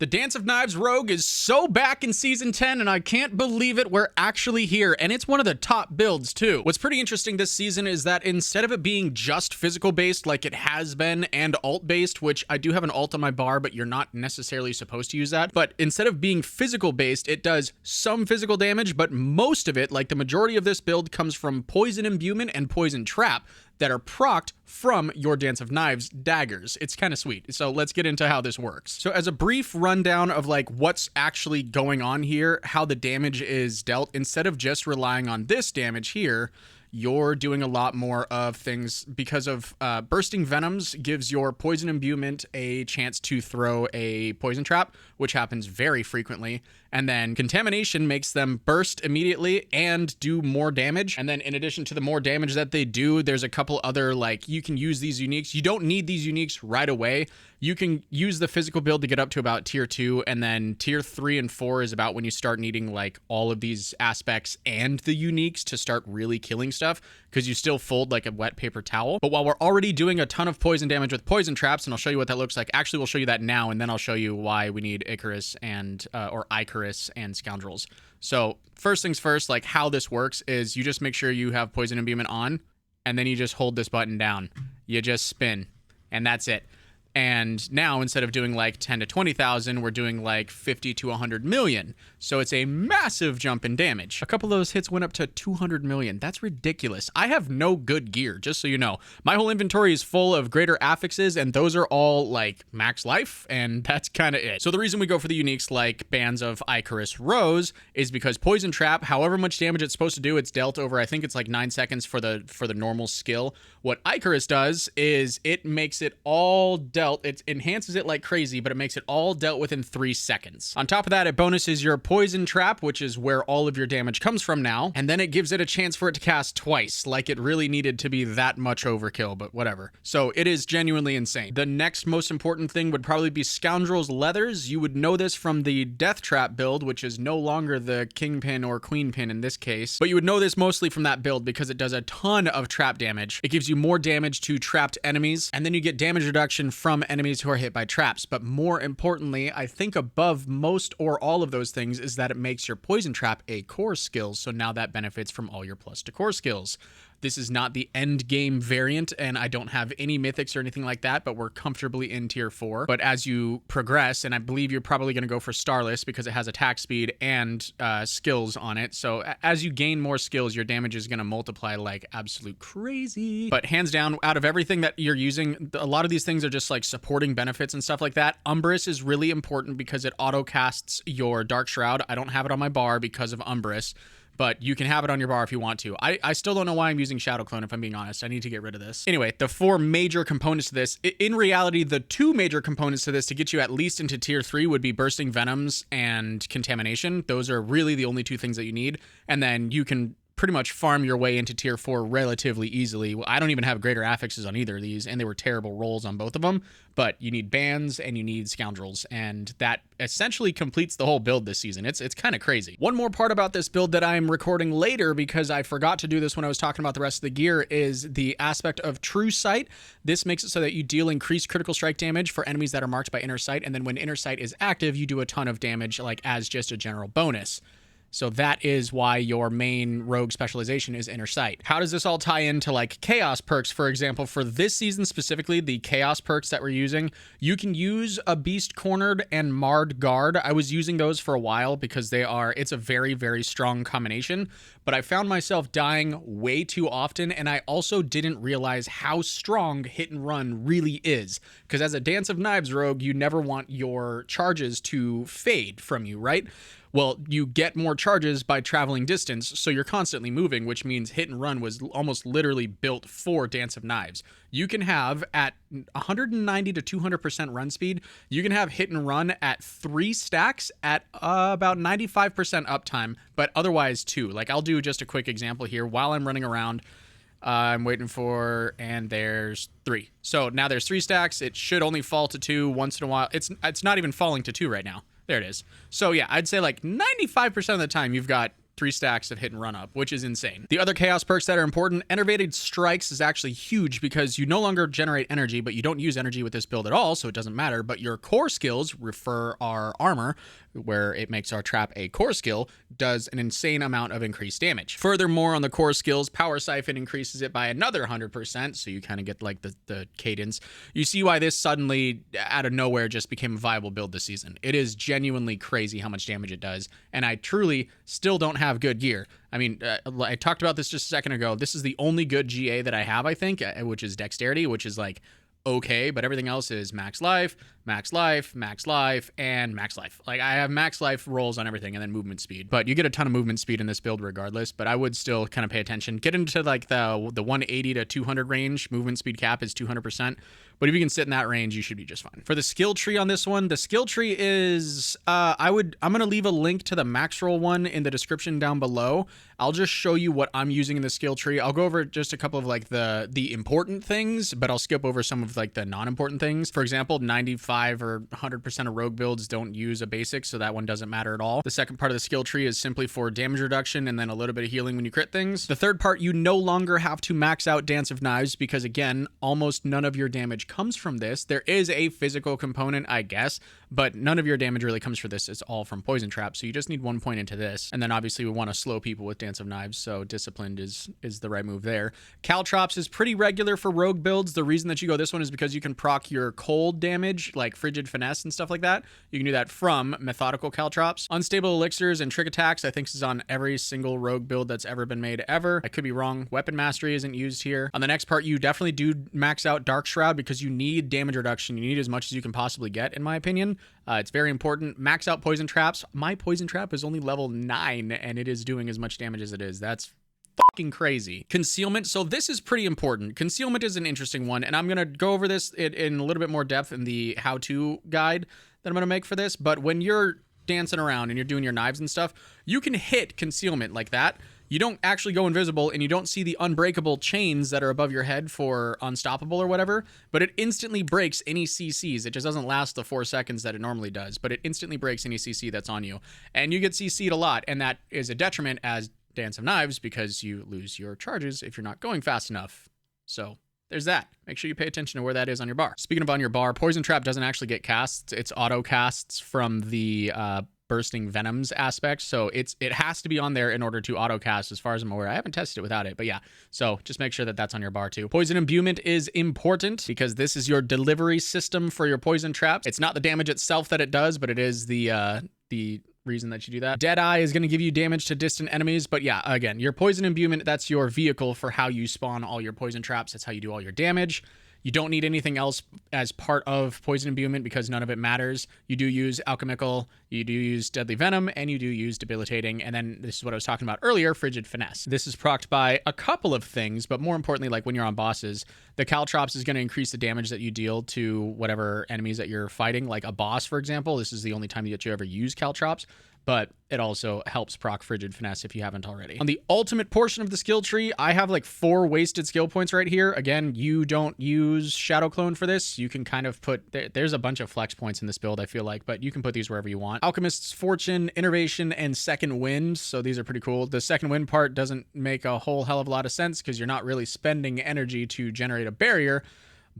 The Dance of Knives Rogue is so back in Season 10, and I can't believe it, we're actually here, and it's one of the top builds, too. What's pretty interesting this season is that instead of it being just physical-based like it has been, and alt-based, which I do have an alt on my bar, but you're not necessarily supposed to use that, but instead of being physical-based, it does some physical damage, but most of it, like the majority of this build, comes from Poison Imbuement and Poison Trap that are procced from your Dance of Knives daggers. It's kind of sweet. So let's get into how this works. So as a brief rundown of like what's actually going on here, how the damage is dealt, instead of just relying on this damage here, you're doing a lot more of things because of bursting venoms gives your poison imbuement a chance to throw a poison trap, which happens very frequently. And then contamination makes them burst immediately and do more damage. And then in addition to the more damage that they do, there's a couple other, like, you can use these uniques. You don't need these uniques right away. You can use the physical build to get up to about tier 2, and then tier 3 and 4 is about when you start needing like all of these aspects and the uniques to start really killing stuff, because you still fold like a wet paper towel. But while we're already doing a ton of poison damage with poison traps, and I'll show you what that looks like. Actually, we'll show you that now, and then I'll show you why we need Icarus and or Icarus and Scoundrels. So first things first, like how this works is you just make sure you have poison imbuement on, and then you just hold this button down. You just spin, and that's it. And now instead of doing like 10 to 20,000, we're doing like 50 to 100 million. So it's a massive jump in damage. A couple of those hits went up to 200 million. That's ridiculous. I have no good gear, just so you know. My whole inventory is full of greater affixes, and those are all like max life, and that's kind of it. So the reason we go for the uniques like Bands of Icarus Rose is because Poison Trap, however much damage it's supposed to do, it's dealt over, I think it's like 9 seconds for the normal skill. What Icarus does is it makes it all dealt. It enhances it like crazy, but it makes it all dealt within 3 seconds. On top of that, it bonuses your Poison Trap, which is where all of your damage comes from now, and then it gives it a chance for it to cast twice, like it really needed to be that much overkill, but whatever. So it is genuinely insane. The next most important thing would probably be Scoundrel's Leathers. You would know this from the Death Trap build, which is no longer the Kingpin or Queenpin in this case, but you would know this mostly from that build because it does a ton of trap damage. It gives you more damage to trapped enemies, and then you get damage reduction from enemies who are hit by traps. But more importantly, I think above most or all of those things is that it makes your Poison Trap a core skill, so now that benefits from all your plus to core skills. This is not the end game variant, and I don't have any mythics or anything like that, but we're comfortably in tier 4. But as you progress, and I believe you're probably going to go for Starless because it has attack speed and skills on it. So as you gain more skills, your damage is going to multiply like absolute crazy. But hands down, out of everything that you're using, a lot of these things are just like supporting benefits and stuff like that. Umbrus is really important because it auto casts your Dark Shroud. I don't have it on my bar because of Umbrus, but you can have it on your bar if you want to. I still don't know why I'm using Shadow Clone, if I'm being honest. I need to get rid of this. Anyway, the 4 major components to this. In reality, the 2 major components to this to get you at least into tier 3 would be Bursting Venoms and Contamination. Those are really the only 2 things that you need. And then you can pretty much farm your way into tier 4 relatively easily. Well, I don't even have greater affixes on either of these, and they were terrible rolls on both of them, but you need Bands and you need Scoundrels, and that essentially completes the whole build this season. It's kind of crazy. One more part about this build that I'm recording later, because I forgot to do this when I was talking about the rest of the gear, is the aspect of True Sight. This makes it so that you deal increased critical strike damage for enemies that are marked by Inner Sight, and then when Inner Sight is active, you do a ton of damage, like as just a general bonus. So that is why your main rogue specialization is Inner Sight. How does this all tie into like Chaos perks, for example? For this season specifically, the Chaos perks that we're using, you can use a Beast Cornered and Marred Guard. I was using those for a while because it's a very, very strong combination, but I found myself dying way too often, and I also didn't realize how strong Hit and Run really is. Because as a Dance of Knives rogue, you never want your charges to fade from you, right? Well, you get more charges by traveling distance, so you're constantly moving, which means Hit and Run was almost literally built for Dance of Knives. You can have, at 190 to 200% run speed, you can have Hit and Run at 3 stacks at about 95% uptime, but otherwise 2. Like, I'll do just a quick example here. While I'm running around, I'm waiting for, and there's 3. So now there's 3 stacks. It should only fall to 2 once in a while. It's not even falling to 2 right now. There it is. So yeah, I'd say like 95% of the time you've got 3 stacks of hit and run up, which is insane. The other chaos perks that are important, Enervated Strikes is actually huge because you no longer generate energy, but you don't use energy with this build at all, so it doesn't matter. But your core skills, refer our armor, where it makes our trap a core skill, does an insane amount of increased damage. Furthermore, on the core skills, Power Siphon increases it by another 100%, so you kind of get like the cadence. You see why this suddenly, out of nowhere, just became a viable build this season. It is genuinely crazy how much damage it does, and I truly still don't have good gear. I mean, I talked about this just a second ago. This is the only good GA that I have, I think, which is Dexterity, which is like okay, but everything else is max life, max life, max life, and max life. Like, I have max life rolls on everything, and then movement speed. But you get a ton of movement speed in this build regardless, but I would still kind of pay attention. Get into like the 180 to 200 range. Movement speed cap is 200%. But if you can sit in that range, you should be just fine. For the skill tree on this one, the skill tree is, I'm going to leave a link to the max roll one in the description down below. I'll just show you what I'm using in the skill tree. I'll go over just a couple of like the important things, but I'll skip over some of like the non-important things. For example, 95 or 100% of rogue builds don't use a basic, so that one doesn't matter at all. The second part of the skill tree is simply for damage reduction and then a little bit of healing when you crit things. The third part, you no longer have to max out Dance of Knives because, again, almost none of your damage comes from this. There is a physical component, I guess, but none of your damage really comes from this. It's all from Poison Trap, so you just need 1 point into this. And then obviously we want to slow people with Dance of Knives, so Disciplined is the right move there. Caltrops is pretty regular for rogue builds. The reason that you go this one is because you can proc your cold damage, like Frigid Finesse and stuff like that. You can do that from Methodical Caltrops. Unstable Elixirs and Trick Attacks, I think, is on every single rogue build that's ever been made ever. I could be wrong. Weapon Mastery isn't used here. On the next part, you definitely do max out Dark Shroud because you need damage reduction. You need as much as you can possibly get, in my opinion. It's very important. Max out Poison Traps. My Poison Trap is only level 9, and it is doing as much damage as it is. That's fucking crazy. Concealment. So this is pretty important. Concealment is an interesting one, and I'm going to go over this in a little bit more depth in the how-to guide that I'm going to make for this. But when you're dancing around and you're doing your knives and stuff, you can hit Concealment like that. You don't actually go invisible, and you don't see the unbreakable chains that are above your head for unstoppable or whatever, but it instantly breaks any CCs. It just doesn't last the 4 seconds that it normally does, but it instantly breaks any CC that's on you. And you get CC'd a lot, and that is a detriment as Dance of Knives because you lose your charges if you're not going fast enough. So there's that. Make sure you pay attention to where that is on your bar. Speaking of on your bar, Poison Trap doesn't actually get casts. It's auto casts from the bursting venoms aspect, so it has to be on there in order to auto cast, as far as I'm aware. I haven't tested it without it, but yeah, so just make sure that that's on your bar too. Poison Imbuement is important because this is your delivery system for your poison traps. It's not the damage itself that it does, but it is the reason that you do that. Deadeye is going to give you damage to distant enemies, but yeah, again, your Poison Imbuement, that's your vehicle for how you spawn all your poison traps. That's how you do all your damage. You don't need anything else as part of Poison Imbuement because none of it matters. You do use Alchemical, you do use Deadly Venom, and you do use Debilitating. And then this is what I was talking about earlier, Frigid Finesse. This is procced by a couple of things, but more importantly, like when you're on bosses, the Caltrops is going to increase the damage that you deal to whatever enemies that you're fighting. Like a boss, for example, this is the only time that you ever use Caltrops, but it also helps proc Frigid Finesse if you haven't already. On the ultimate portion of the skill tree, I have like 4 wasted skill points right here. Again, you don't use Shadow Clone for this. You can kind of put, there's a bunch of flex points in this build, I feel like, but you can put these wherever you want. Alchemist's Fortune, Innervation, and Second Wind, so these are pretty cool. The Second Wind part doesn't make a whole hell of a lot of sense because you're not really spending energy to generate a barrier,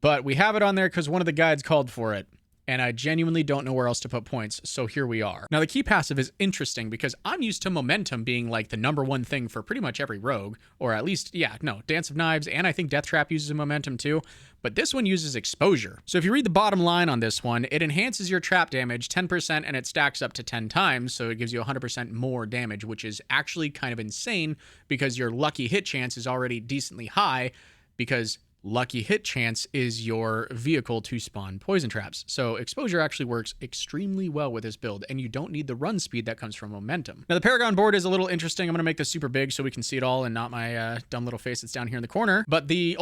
but we have it on there because one of the guides called for it. And I genuinely don't know where else to put points, so here we are. Now, the key passive is interesting because I'm used to momentum being like the #1 thing for pretty much every rogue, or at least, Dance of Knives, and I think Death Trap uses a momentum too, but this one uses exposure. So if you read the bottom line on this one, it enhances your trap damage 10% and it stacks up to 10 times, so it gives you 100% more damage, which is actually kind of insane because your lucky hit chance is already decently high because lucky hit chance is your vehicle to spawn poison traps. So exposure actually works extremely well with this build, and you don't need the run speed that comes from momentum. Now, the Paragon board is a little interesting. I'm going to make this super big so we can see it all and not my dumb little face that's down here in the corner. But the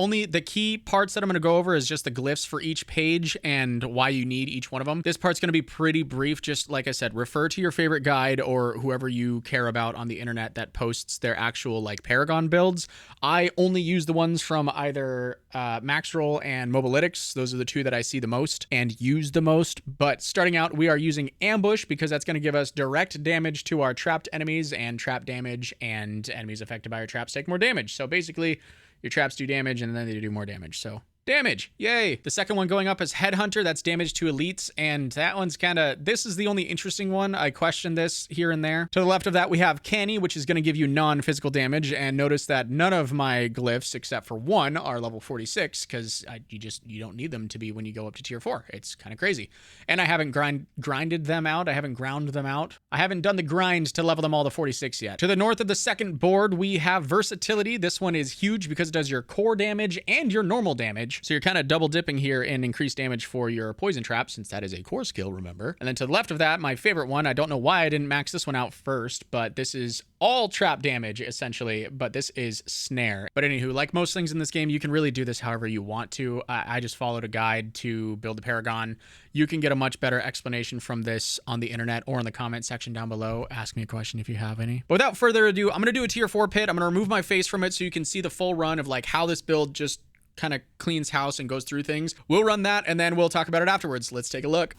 key parts that I'm going to go over is just the glyphs for each page and why you need each one of them. This part's going to be pretty brief. Just like I said, refer to your favorite guide or whoever you care about on the internet that posts their actual like Paragon builds. I only use the ones from either max roll and mobilytics. Those are the two that I see the most and use the most. But starting out, we are using ambush because that's going to give us direct damage to our trapped enemies, and trap damage, and enemies affected by our traps take more damage. So basically, your traps do damage and then they do more damage. So damage, yay. The second one going up is Headhunter. That's damage to elites, and that one's kind of, this is the only interesting one. I question this here and there. To the left of that, we have Canny, which is going to give you non-physical damage, and notice that none of my glyphs, except for one, are level 46, because you don't need them to be when you go up to tier 4. It's kind of crazy. And I haven't grinded them out. I haven't ground them out. I haven't done the grind to level them all to 46 yet. To the north of the second board, we have Versatility. This one is huge because it does your core damage and your normal damage. So you're kind of double dipping here in increased damage for your poison trap, since that is a core skill, remember. And then to the left of that, my favorite one, I don't know why I didn't max this one out first, but this is all trap damage essentially, but this is snare. But anywho, like most things in this game, you can really do this however you want to. I just followed a guide to build the Paragon. You can get a much better explanation from this on the internet or in the comment section down below. Ask me a question if you have any. But without further ado, I'm going to do a tier 4 pit. I'm going to remove my face from it so you can see the full run of like how this build just kind of cleans house and goes through things. We'll run that and then we'll talk about it afterwards. Let's take a look.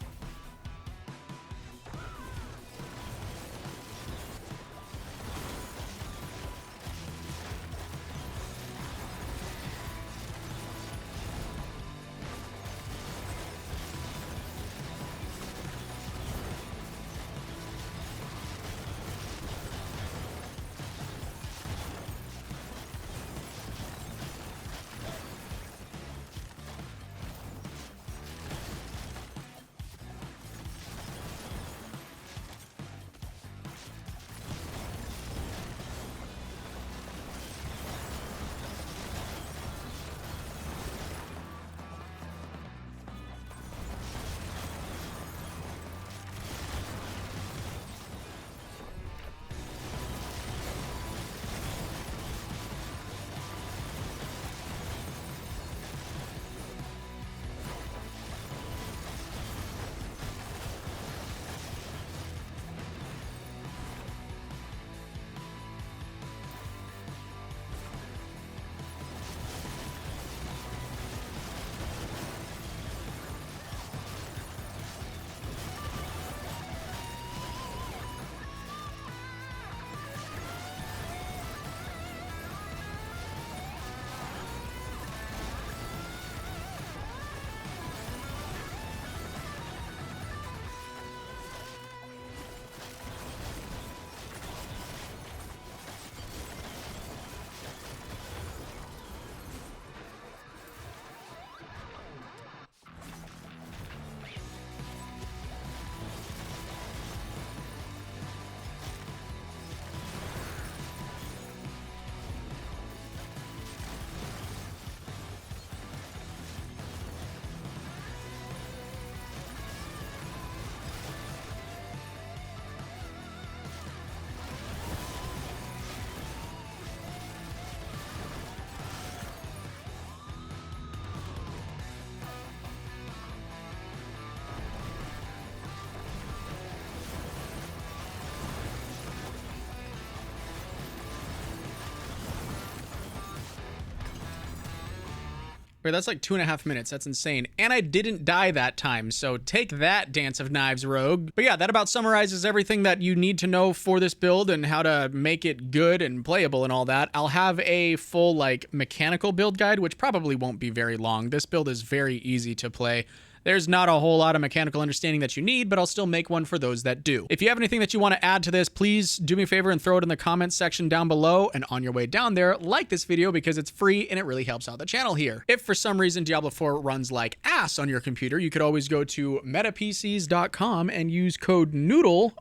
Wait, that's like 2.5 minutes. That's insane. And I didn't die that time, so take that, Dance of Knives Rogue. But yeah, that about summarizes everything that you need to know for this build and how to make it good and playable and all that. I'll have a full like mechanical build guide, which probably won't be very long. This build is very easy to play. There's not a whole lot of mechanical understanding that you need, but I'll still make one for those that do. If you have anything that you want to add to this, please do me a favor and throw it in the comments section down below. And on your way down there, like this video because it's free and it really helps out the channel here. If for some reason Diablo 4 runs like ass on your computer, you could always go to metapcs.com and use code NOODLE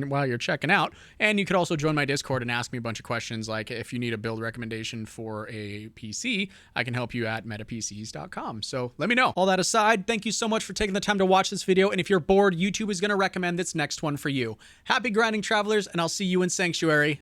while you're checking out. And you could also join my Discord and ask me a bunch of questions, like if you need a build recommendation for a PC, I can help you at metapcs.com. So let me know. All that aside, thank you so much for taking the time to watch this video, and if you're bored, YouTube is going to recommend this next one for you. Happy grinding, travelers, and I'll see you in Sanctuary.